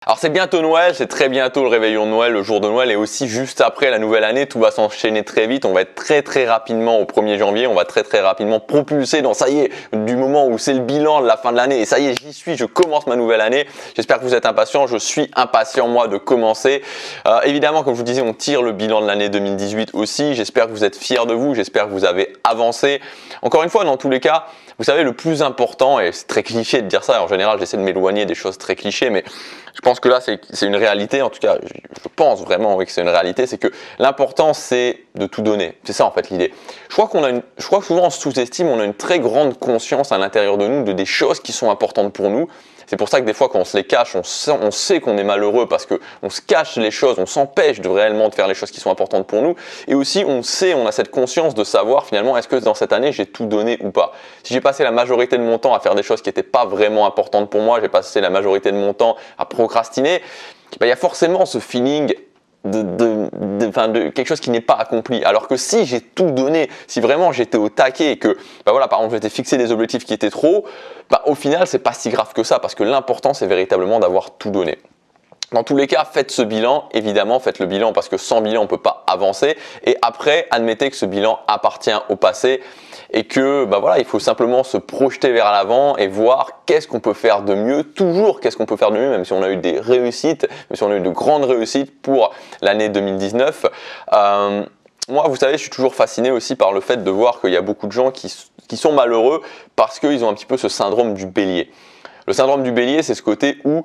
Alors c'est bientôt Noël, c'est très bientôt le réveillon de Noël, le jour de Noël et aussi juste après la nouvelle année, tout va s'enchaîner très vite, on va être très rapidement au 1er janvier, on va très rapidement propulser dans ça y est, du moment où c'est le bilan de la fin de l'année et ça y est, j'y suis, je commence ma nouvelle année. J'espère que vous êtes impatients, je suis impatient moi de commencer. Évidemment, comme je vous disais, on tire le bilan de l'année 2018 aussi, j'espère que vous êtes fiers de vous, j'espère que vous avez avancé. Encore une fois, dans tous les cas, vous savez, le plus important, et c'est très cliché de dire ça, en général j'essaie de m'éloigner des choses très clichés, mais je pense que là c'est une réalité, en tout cas je pense vraiment oui, que c'est une réalité, c'est que l'important c'est de tout donner, c'est ça en fait l'idée. Je crois que souvent on se sous-estime, on a une très grande conscience à l'intérieur de nous de des choses qui sont importantes pour nous. C'est pour ça que des fois quand on se les cache, on sait qu'on est malheureux parce qu'on se cache les choses, on s'empêche de réellement de faire les choses qui sont importantes pour nous. Et aussi on a cette conscience de savoir finalement est-ce que dans cette année j'ai tout donné ou pas. Si j'ai passé la majorité de mon temps à faire des choses qui n'étaient pas vraiment importantes pour moi, j'ai passé la majorité de mon temps à procrastiner, il y a forcément ce feeling de quelque chose qui n'est pas accompli. Alors que si j'ai tout donné, si vraiment j'étais au taquet et que, voilà, par exemple, j'étais fixé des objectifs qui étaient trop hauts, au final, c'est pas si grave que ça parce que l'important, c'est véritablement d'avoir tout donné. Dans tous les cas, faites ce bilan, évidemment, faites le bilan parce que sans bilan, on ne peut pas avancer. Et après, admettez que ce bilan appartient au passé et que voilà, il faut simplement se projeter vers l'avant et voir qu'est-ce qu'on peut faire de mieux, toujours qu'est-ce qu'on peut faire de mieux, même si on a eu des réussites, même si on a eu de grandes réussites pour l'année 2019. Moi, vous savez, je suis toujours fasciné aussi par le fait de voir qu'il y a beaucoup de gens qui sont malheureux parce qu'ils ont un petit peu ce syndrome du bélier. Le syndrome du bélier, c'est ce côté où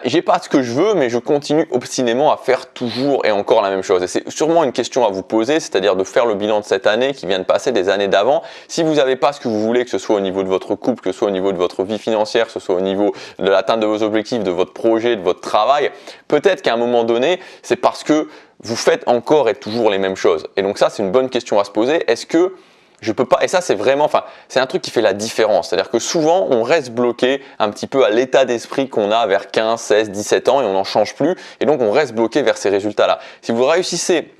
j'ai pas ce que je veux, mais je continue obstinément à faire toujours et encore la même chose. Et c'est sûrement une question à vous poser, c'est-à-dire de faire le bilan de cette année qui vient de passer, des années d'avant. Si vous n'avez pas ce que vous voulez, que ce soit au niveau de votre couple, que ce soit au niveau de votre vie financière, que ce soit au niveau de l'atteinte de vos objectifs, de votre projet, de votre travail, peut-être qu'à un moment donné, c'est parce que vous faites encore et toujours les mêmes choses. Et donc ça, c'est une bonne question à se poser. Est-ce que je peux pas, et ça c'est vraiment, c'est un truc qui fait la différence. C'est-à-dire que souvent on reste bloqué un petit peu à l'état d'esprit qu'on a vers 15, 16, 17 ans et on n'en change plus. Et donc on reste bloqué vers ces résultats-là. Si vous réussissez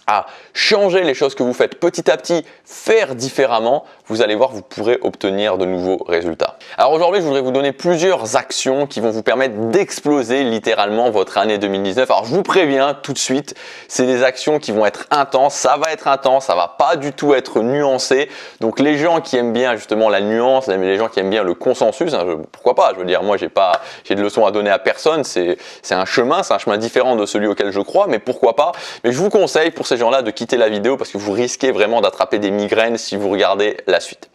à changer les choses que vous faites petit à petit, faire différemment, vous allez voir, vous pourrez obtenir de nouveaux résultats. Alors aujourd'hui, je voudrais vous donner plusieurs actions qui vont vous permettre d'exploser littéralement votre année 2019. Alors je vous préviens tout de suite, c'est des actions qui vont être intenses, ça va pas du tout être nuancé. Donc les gens qui aiment bien justement la nuance, les gens qui aiment bien le consensus, pourquoi pas, je veux dire, moi j'ai de leçons à donner à personne, c'est un chemin différent de celui auquel je crois, mais pourquoi pas. Mais je vous conseille pour ces gens-là de quitter la vidéo parce que vous risquez vraiment d'attraper des migraines si vous regardez la suite.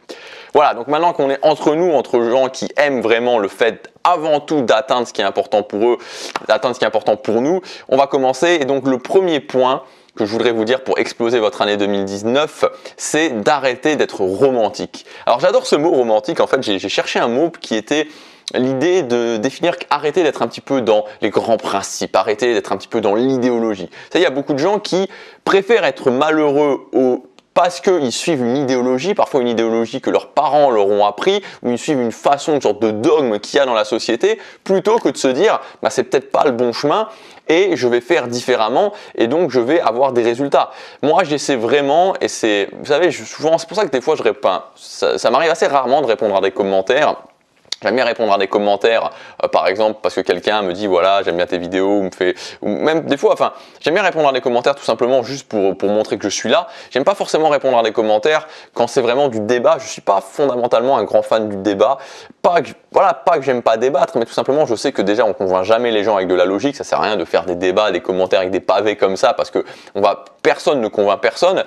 Voilà, donc maintenant qu'on est entre nous, entre gens qui aiment vraiment le fait avant tout d'atteindre ce qui est important pour eux, d'atteindre ce qui est important pour nous, on va commencer. Et donc le premier point que je voudrais vous dire pour exploser votre année 2019, c'est d'arrêter d'être romantique. Alors j'adore ce mot romantique, en fait j'ai cherché un mot qui était l'idée de définir, arrêter d'être un petit peu dans les grands principes, arrêter d'être un petit peu dans l'idéologie. Il y a beaucoup de gens qui préfèrent être malheureux parce qu'ils suivent une idéologie, parfois une idéologie que leurs parents leur ont appris, ou ils suivent une façon, une sorte de dogme qu'il y a dans la société, plutôt que de se dire c'est peut-être pas le bon chemin et je vais faire différemment et donc je vais avoir des résultats. Moi j'essaie vraiment, et vous savez, souvent c'est pour ça que des fois je réponds, ça m'arrive assez rarement de répondre à des commentaires. J'aime bien répondre à des commentaires, par exemple parce que quelqu'un me dit voilà j'aime bien tes vidéos, ou même des fois, j'aime bien répondre à des commentaires tout simplement juste pour montrer que je suis là. J'aime pas forcément répondre à des commentaires quand c'est vraiment du débat. Je suis pas fondamentalement un grand fan du débat. Pas que j'aime pas débattre, mais tout simplement je sais que déjà on convainc jamais les gens avec de la logique. Ça sert à rien de faire des débats, des commentaires avec des pavés comme ça parce que personne ne convainc personne.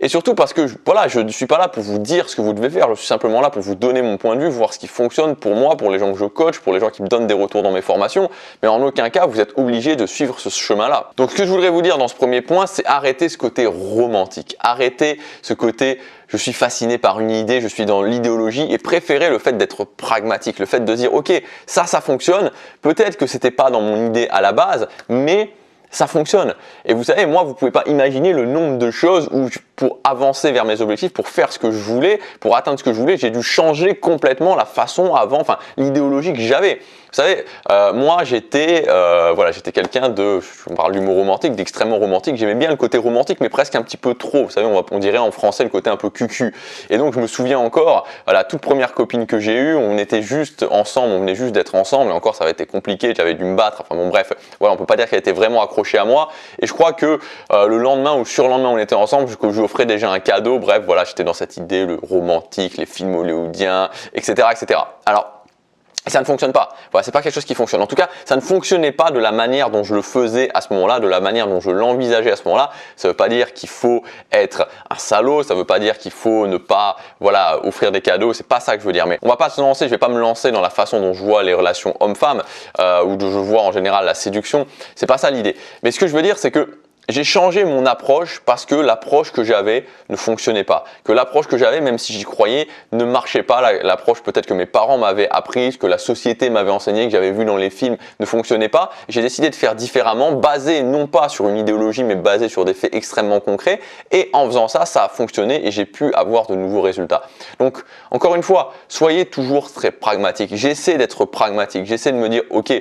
Et surtout parce que je ne suis pas là pour vous dire ce que vous devez faire. Je suis simplement là pour vous donner mon point de vue, voir ce qui fonctionne pour moi, pour les gens que je coach, pour les gens qui me donnent des retours dans mes formations, mais en aucun cas vous êtes obligé de suivre ce chemin-là. Donc ce que je voudrais vous dire dans ce premier point, c'est arrêter ce côté romantique, arrêter ce côté je suis fasciné par une idée, je suis dans l'idéologie et préférer le fait d'être pragmatique, le fait de dire ok ça fonctionne, peut-être que c'était pas dans mon idée à la base, mais ça fonctionne. Et vous savez, moi, vous pouvez pas imaginer le nombre de choses où pour avancer vers mes objectifs, pour faire ce que je voulais, pour atteindre ce que je voulais, j'ai dû changer complètement la façon avant, enfin l'idéologie que j'avais. Vous savez, moi j'étais quelqu'un de, on parle d'humour romantique, d'extrêmement romantique. J'aimais bien le côté romantique, mais presque un petit peu trop. Vous savez, on dirait en français le côté un peu cucu. Et donc je me souviens encore, la toute première copine que j'ai eue, on était juste ensemble, on venait juste d'être ensemble. Et encore, ça avait été compliqué, j'avais dû me battre. Enfin bon, bref, voilà, on peut pas dire qu'elle était vraiment accrochée à moi. Et je crois que le lendemain ou le surlendemain, on était ensemble, je lui offrais déjà un cadeau. Bref, voilà, j'étais dans cette idée, le romantique, les films hollywoodiens, etc., etc. Alors, ça ne fonctionne pas. Voilà, c'est pas quelque chose qui fonctionne. En tout cas, ça ne fonctionnait pas de la manière dont je le faisais à ce moment-là, de la manière dont je l'envisageais à ce moment-là. Ça veut pas dire qu'il faut être un salaud, ça veut pas dire qu'il faut ne pas, voilà, offrir des cadeaux. C'est pas ça que je veux dire. Mais on va pas se lancer. Je vais pas me lancer dans la façon dont je vois les relations homme-femme ou dont je vois en général la séduction. C'est pas ça l'idée. Mais ce que je veux dire, c'est que j'ai changé mon approche parce que l'approche que j'avais ne fonctionnait pas. Que l'approche que j'avais, même si j'y croyais, ne marchait pas. L'approche peut-être que mes parents m'avaient apprise, que la société m'avait enseigné, que j'avais vu dans les films ne fonctionnait pas. J'ai décidé de faire différemment, basé non pas sur une idéologie, mais basé sur des faits extrêmement concrets. Et en faisant ça, ça a fonctionné et j'ai pu avoir de nouveaux résultats. Donc, encore une fois, soyez toujours très pragmatique. J'essaie d'être pragmatique. J'essaie de me dire, ok,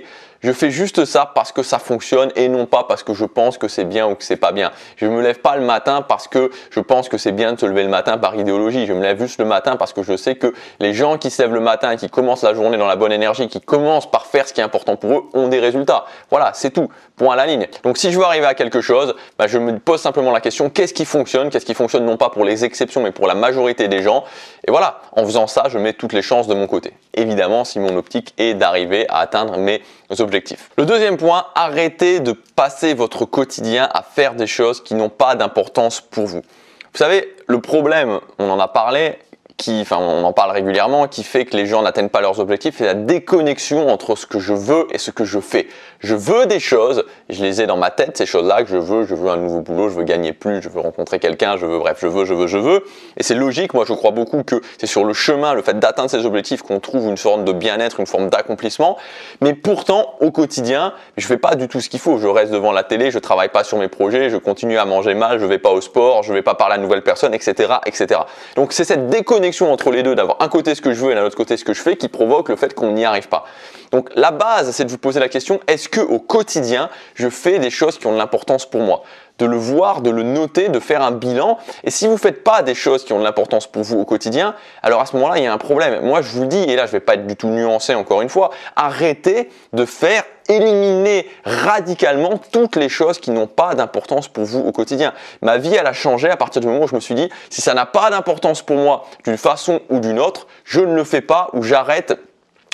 je fais juste ça parce que ça fonctionne et non pas parce que je pense que c'est bien ou que c'est pas bien. Je me lève pas le matin parce que je pense que c'est bien de se lever le matin par idéologie. Je me lève juste le matin parce que je sais que les gens qui se lèvent le matin et qui commencent la journée dans la bonne énergie, qui commencent par faire ce qui est important pour eux, ont des résultats. Voilà, c'est tout. Point à la ligne. Donc si je veux arriver à quelque chose, je me pose simplement la question, qu'est-ce qui fonctionne non pas pour les exceptions mais pour la majorité des gens. Et voilà, en faisant ça, je mets toutes les chances de mon côté. Évidemment, si mon optique est d'arriver à atteindre mes objectifs. Le deuxième point, arrêtez de passer votre quotidien à faire des choses qui n'ont pas d'importance pour vous. Vous savez, le problème, on en a parlé, on en parle régulièrement, qui fait que les gens n'atteignent pas leurs objectifs, c'est la déconnexion entre ce que je veux et ce que je fais. Je veux des choses, et je les ai dans ma tête, ces choses-là que je veux un nouveau boulot, je veux gagner plus, je veux rencontrer quelqu'un, je veux. Et c'est logique, moi je crois beaucoup que c'est sur le chemin, le fait d'atteindre ces objectifs qu'on trouve une sorte de bien-être, une forme d'accomplissement. Mais pourtant, au quotidien, je fais pas du tout ce qu'il faut. Je reste devant la télé, je travaille pas sur mes projets, je continue à manger mal, je vais pas au sport, je vais pas parler à de nouvelles personnes, etc., etc. Donc c'est cette déconnexion entre les deux, d'avoir un côté ce que je veux et d'un autre côté ce que je fais, qui provoque le fait qu'on n'y arrive pas. Donc la base, c'est de vous poser la question, est-ce que au quotidien, je fais des choses qui ont de l'importance pour moi? De le voir, de le noter, de faire un bilan. Et si vous ne faites pas des choses qui ont de l'importance pour vous au quotidien, alors à ce moment-là, il y a un problème. Moi, je vous dis, et là, je ne vais pas être du tout nuancé encore une fois, arrêtez de faire éliminer radicalement toutes les choses qui n'ont pas d'importance pour vous au quotidien. Ma vie, elle a changé à partir du moment où je me suis dit, si ça n'a pas d'importance pour moi d'une façon ou d'une autre, je ne le fais pas ou j'arrête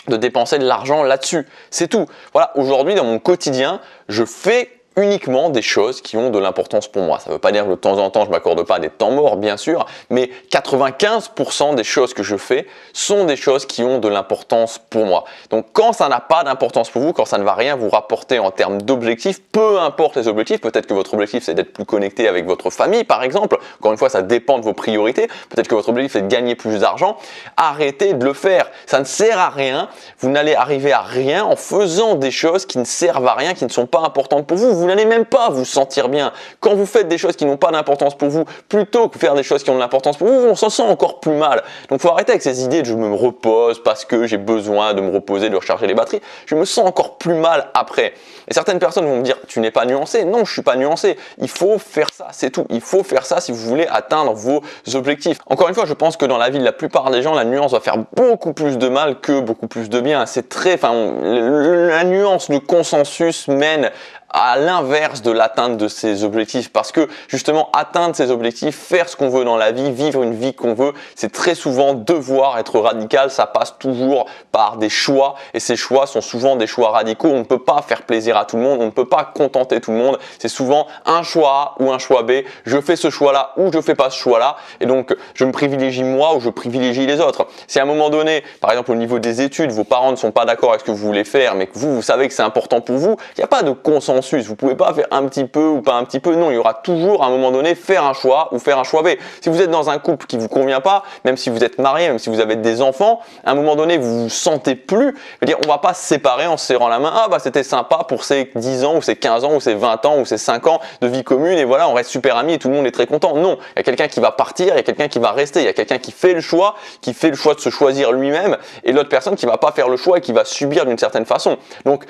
de dépenser de l'argent là-dessus. C'est tout. Voilà, aujourd'hui, dans mon quotidien, je fais uniquement des choses qui ont de l'importance pour moi. Ça ne veut pas dire que de temps en temps, je ne m'accorde pas des temps morts, bien sûr, mais 95% des choses que je fais sont des choses qui ont de l'importance pour moi. Donc, quand ça n'a pas d'importance pour vous, quand ça ne va rien vous rapporter en termes d'objectifs, peu importe les objectifs, peut-être que votre objectif, c'est d'être plus connecté avec votre famille, par exemple. Encore une fois, ça dépend de vos priorités. Peut-être que votre objectif, c'est de gagner plus d'argent. Arrêtez de le faire. Ça ne sert à rien. Vous n'allez arriver à rien en faisant des choses qui ne servent à rien, qui ne sont pas importantes pour vous. Vous n'allez même pas vous sentir bien. Quand vous faites des choses qui n'ont pas d'importance pour vous, plutôt que faire des choses qui ont de l'importance pour vous, on s'en sent encore plus mal. Donc, il faut arrêter avec ces idées de je me repose parce que j'ai besoin de me reposer, de recharger les batteries. Je me sens encore plus mal après. Et certaines personnes vont me dire, tu n'es pas nuancé. Non, je suis pas nuancé. Il faut faire ça, c'est tout. Il faut faire ça si vous voulez atteindre vos objectifs. Encore une fois, je pense que dans la vie de la plupart des gens, la nuance va faire beaucoup plus de mal que beaucoup plus de bien. C'est la nuance, le consensus mène à l'inverse de l'atteinte de ses objectifs, parce que justement atteindre ses objectifs, faire ce qu'on veut dans la vie, vivre une vie qu'on veut, c'est très souvent devoir être radical. Ça passe toujours par des choix et ces choix sont souvent des choix radicaux. On ne peut pas faire plaisir à tout le monde, on ne peut pas contenter tout le monde. C'est souvent un choix A ou un choix B. Je fais ce choix-là ou je fais pas ce choix-là, et donc je me privilégie moi ou je privilégie les autres. Si à un moment donné, par exemple au niveau des études, vos parents ne sont pas d'accord avec ce que vous voulez faire, mais que vous savez que c'est important pour vous, il n'y a pas de consensus consensus. Vous pouvez pas faire un petit peu ou pas un petit peu. Non, il y aura toujours à un moment donné faire un choix ou faire un choix B. Si vous êtes dans un couple qui vous convient pas, même si vous êtes marié, même si vous avez des enfants, à un moment donné vous vous sentez plus. Je veux dire, on va pas se séparer en se serrant la main. Ah bah c'était sympa pour ces 10 ans ou ces 15 ans ou ces 20 ans ou ces 5 ans de vie commune et voilà, on reste super amis et tout le monde est très content. Non, il y a quelqu'un qui va partir, il y a quelqu'un qui va rester, il y a quelqu'un qui fait le choix de se choisir lui-même et l'autre personne qui va pas faire le choix et qui va subir d'une certaine façon. Donc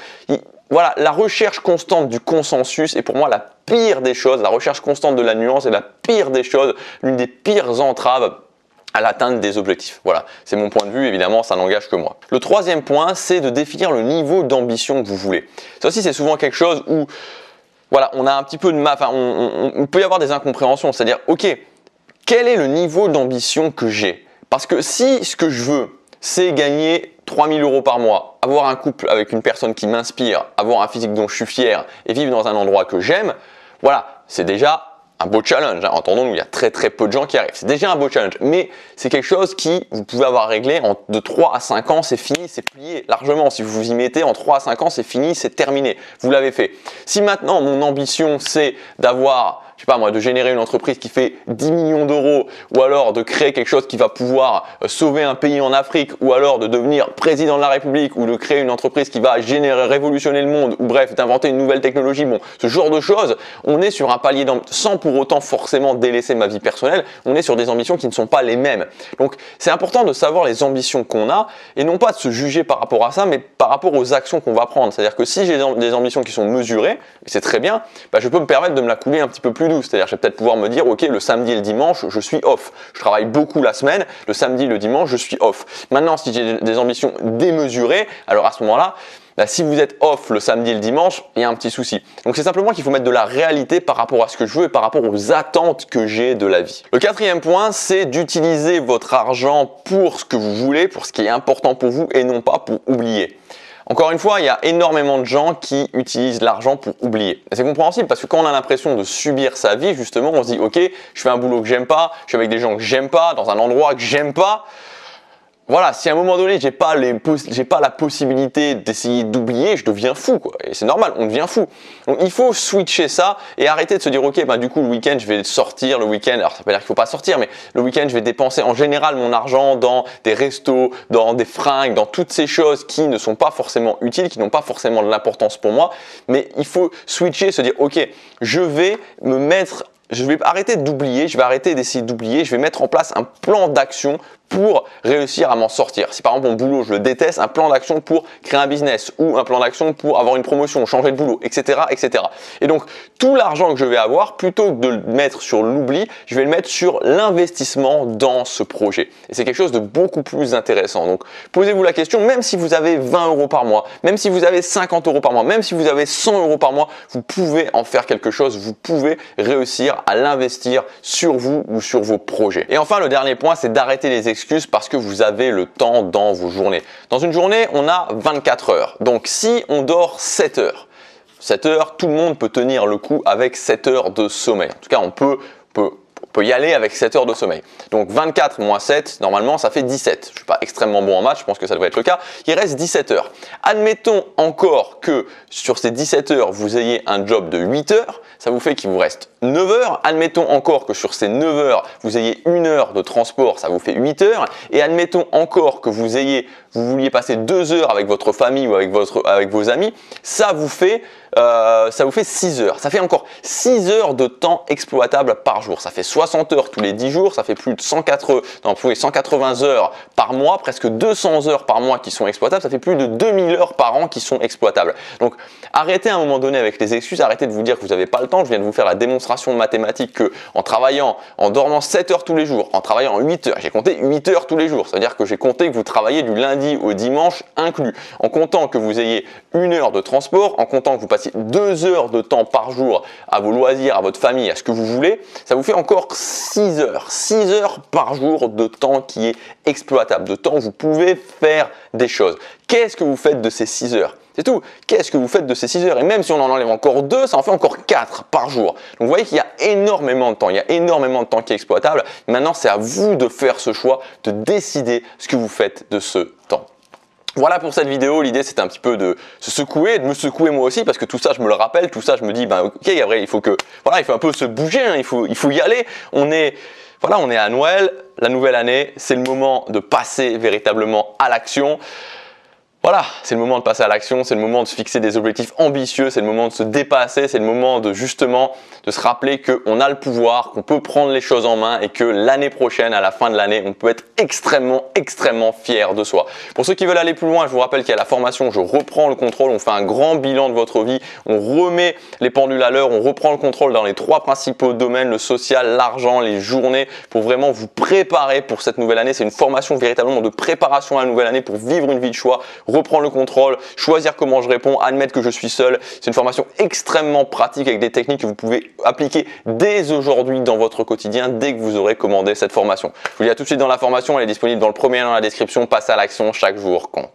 voilà, la recherche constante du consensus est pour moi la pire des choses, la recherche constante de la nuance est la pire des choses, l'une des pires entraves à l'atteinte des objectifs. Voilà, c'est mon point de vue, évidemment, ça n'engage que moi. Le troisième point, c'est de définir le niveau d'ambition que vous voulez. Ça aussi, c'est souvent quelque chose où, voilà, on a un petit peu de mal, enfin, on peut y avoir des incompréhensions, c'est-à-dire, ok, quel est le niveau d'ambition que j'ai? Parce que si ce que je veux, c'est gagner 3 000 € par mois, avoir un couple avec une personne qui m'inspire, avoir un physique dont je suis fier et vivre dans un endroit que j'aime, voilà, c'est déjà un beau challenge. Entendons-nous, il y a très peu de gens qui arrivent. C'est déjà un beau challenge, mais c'est quelque chose qui, vous pouvez avoir réglé de 3 à 5 ans, c'est fini, c'est plié largement. Si vous vous y mettez en 3 à 5 ans, c'est fini, c'est terminé. Vous l'avez fait. Si maintenant, mon ambition, c'est d'avoir, je sais pas moi, de générer une entreprise qui fait 10 millions d'euros ou alors de créer quelque chose qui va pouvoir sauver un pays en Afrique ou alors de devenir président de la République ou de créer une entreprise qui va révolutionner le monde ou bref, d'inventer une nouvelle technologie, bon, ce genre de choses, on est sur un palier sans pour autant forcément délaisser ma vie personnelle, on est sur des ambitions qui ne sont pas les mêmes. Donc, c'est important de savoir les ambitions qu'on a et non pas de se juger par rapport à ça, mais par rapport aux actions qu'on va prendre. C'est-à-dire que si j'ai des ambitions qui sont mesurées, c'est très bien, bah, je peux me permettre de me la couler un petit peu plus douce. C'est-à-dire, je vais peut-être pouvoir me dire, ok, le samedi et le dimanche, je suis off. Je travaille beaucoup la semaine, le samedi et le dimanche, je suis off. Maintenant, si j'ai des ambitions démesurées, alors à ce moment-là, bah, si vous êtes off le samedi et le dimanche, il y a un petit souci. Donc c'est simplement qu'il faut mettre de la réalité par rapport à ce que je veux et par rapport aux attentes que j'ai de la vie. Le quatrième point, c'est d'utiliser votre argent pour ce que vous voulez, pour ce qui est important pour vous et non pas pour oublier. Encore une fois, il y a énormément de gens qui utilisent l'argent pour oublier. C'est compréhensible parce que quand on a l'impression de subir sa vie, justement, on se dit « Ok, je fais un boulot que j'aime pas, je suis avec des gens que j'aime pas, dans un endroit que j'aime pas. » Voilà, si à un moment donné, j'ai pas la possibilité d'essayer d'oublier, je deviens fou, quoi. Et c'est normal, on devient fou. Donc, il faut switcher ça et arrêter de se dire, ok, bah, du coup, le week-end, je vais sortir le week-end. Alors, ça veut pas dire qu'il faut pas sortir, mais le week-end, je vais dépenser en général mon argent dans des restos, dans des fringues, dans toutes ces choses qui ne sont pas forcément utiles, qui n'ont pas forcément de l'importance pour moi. Mais il faut switcher, se dire, ok, je vais arrêter d'oublier, je vais arrêter d'essayer d'oublier, je vais mettre en place un plan d'action pour réussir à m'en sortir. Si par exemple mon boulot je le déteste, un plan d'action pour créer un business ou un plan d'action pour avoir une promotion, changer de boulot, etc. etc. Et donc tout l'argent que je vais avoir, plutôt que de le mettre sur l'oubli, je vais le mettre sur l'investissement dans ce projet. Et c'est quelque chose de beaucoup plus intéressant. Donc posez-vous la question, même si vous avez 20 € par mois, même si vous avez 50 € par mois, même si vous avez 100 € par mois, vous pouvez en faire quelque chose, vous pouvez réussir à l'investir sur vous ou sur vos projets. Et enfin, le dernier point, c'est d'arrêter les excuses parce que vous avez le temps dans vos journées. Dans une journée, on a 24 heures. Donc, si on dort 7 heures, 7 heures, tout le monde peut tenir le coup avec 7 heures de sommeil. En tout cas, on peut y aller avec 7 heures de sommeil. Donc 24 moins 7, normalement ça fait 17. Je ne suis pas extrêmement bon en maths, je pense que ça devrait être le cas. Il reste 17 heures. Admettons encore que sur ces 17 heures, vous ayez un job de 8 heures. Ça vous fait qu'il vous reste 9 heures. Admettons encore que sur ces 9 heures, vous ayez 1 heure de transport, ça vous fait 8 heures. Et admettons encore que vous vouliez passer 2 heures avec votre famille ou avec vos amis, ça vous fait 6 heures. Ça fait encore 6 heures de temps exploitable par jour. Ça fait 60 heures tous les 10 jours, ça fait plus de 180 heures par mois, presque 200 heures par mois qui sont exploitables, ça fait plus de 2000 heures par an qui sont exploitables. Donc arrêtez à un moment donné avec les excuses, arrêtez de vous dire que vous n'avez pas le temps. Je viens de vous faire la démonstration mathématique que en travaillant, en dormant 7 heures tous les jours, en travaillant 8 heures, j'ai compté 8 heures tous les jours. C'est-à-dire que j'ai compté que vous travaillez du lundi au dimanche inclus, en comptant que vous ayez 1 heure de transport, en comptant que vous passiez 2 heures de temps par jour à vos loisirs, à votre famille, à ce que vous voulez, ça vous fait encore 6 heures. 6 heures par jour de temps qui est exploitable, de temps où vous pouvez faire des choses. Qu'est-ce que vous faites de ces 6 heures ? C'est tout. Qu'est-ce que vous faites de ces 6 heures? Et même si on en enlève encore 2, ça en fait encore 4 par jour. Donc vous voyez qu'il y a énormément de temps. Il y a énormément de temps qui est exploitable. Maintenant, c'est à vous de faire ce choix, de décider ce que vous faites de ce temps. Voilà pour cette vidéo, l'idée c'était un petit peu de se secouer, de me secouer moi aussi, parce que tout ça je me le rappelle, tout ça je me dis, ben ok Gabriel, il faut un peu se bouger, hein, il faut y aller. On est à Noël, la nouvelle année, c'est le moment de passer véritablement à l'action. Voilà, c'est le moment de passer à l'action, c'est le moment de se fixer des objectifs ambitieux, c'est le moment de se dépasser, c'est le moment de justement de se rappeler qu'on a le pouvoir, qu'on peut prendre les choses en main et que l'année prochaine, à la fin de l'année, on peut être extrêmement fier de soi. Pour ceux qui veulent aller plus loin, je vous rappelle qu'il y a la formation Je reprends le contrôle, on fait un grand bilan de votre vie, on remet les pendules à l'heure, on reprend le contrôle dans les 3 principaux domaines, le social, l'argent, les journées, pour vraiment vous préparer pour cette nouvelle année. C'est une formation véritablement de préparation à la nouvelle année pour vivre une vie de choix, reprendre le contrôle, choisir comment je réponds, admettre que je suis seul. C'est une formation extrêmement pratique avec des techniques que vous pouvez appliquer dès aujourd'hui dans votre quotidien, dès que vous aurez commandé cette formation. Je vous dis à tout de suite dans la formation, elle est disponible dans le premier lien dans la description. Passez à l'action, chaque jour compte.